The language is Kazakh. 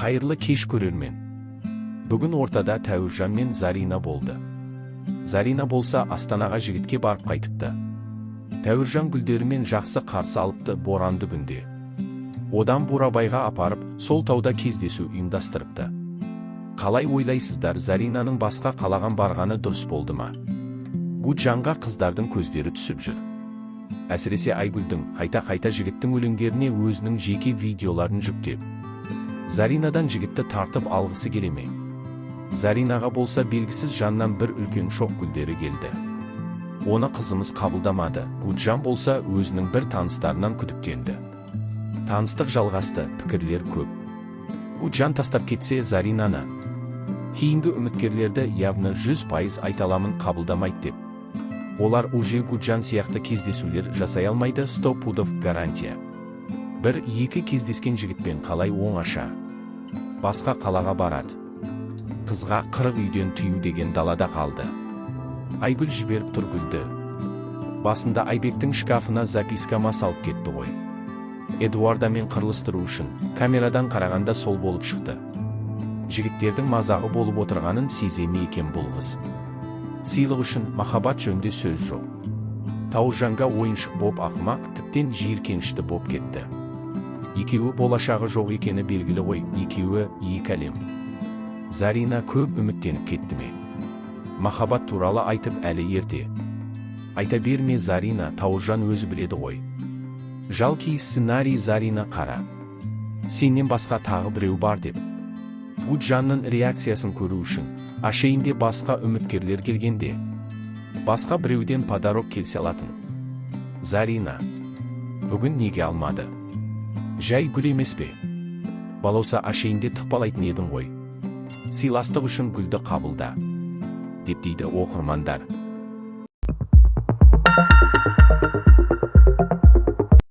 Қайырлы кеш көрермен. Бүгін ортада Тәуіржан мен Зарина болды. Зарина болса Астанаға жігітке барып қайтыпты. Тәуіржан гүлдерімен жақсы қарсы алыпты боранды күнде. Одан Бурабайға апарып, сол тауда кездесу ұйымдастырыпты. Қалай ойлайсыздар, Заринаның басқа қалаған барғаны дұрыс болды ма? Гүлжанға қыздардың көздері түсіп жүр. Әсіресе Айгүлдің қайта-қайта жігіттің өлеңдеріне өзінің жеке видеоларын жүктеп, Заринадан жігітті тартып алғысы келеме? Заринаға болса белгісіз жаннан бір үлкен шоқ гүлдері келді. Оны қызымыз қабылдамады. Гүлжан болса өзінің бір таныстарынан күдіктенді. Таныстық жалғасты, пікірлер көп. Гүлжан тастап кетсе Заринаны, кейінгі үміткерлерді явны 100% айталамын қабылдамайды деп. Олар уже Гүлжан сияқты кездесулер жасай алмайды, 100% гарантия. Бір-екі кездескен жігітпен қалай оңаша басқа қалаға барады. Қызға 40 үйден тыю деген далада қалды. Айгүл жіберіп тұр гүлді. Басында Айбектің шкафына запискама салып кетті ғой. Эдуардамен қырылыстыру үшін камерадан қарағанда сол болып шықты. Жігіттердің мазағы болып отырғанын сеземе екен бұл қыз. Сыйлық үшін махаббат жөнінде сөз жоқ. Тәуіржанға ойыншық боп ақымақ, тіптен жиіркенішті боп кетті. Екеуі болашағы жоқ екені белгілі ғой, екеуі екі әлем. Зарина көп үміттеніп кетті ме? Махаббат туралы айтып әлі ерте. Айта берме Зарина, Тәуіржан өзі біледі ғой. Жалкей сценарий. Зарина қара. Сенен басқа тағы біреу бар деп. Гүлжанның реакциясын көру үшін ашейінде басқа үміткерлер келгенде басқа біреуден подарок келсе алатын. Зарина бүгін неге алмады? Жай гүл емес пе? Балауса ашейінде тықпалайтын едің ғой. Сыйластық үшін гүлді қабылда деп дейді оқырмандар.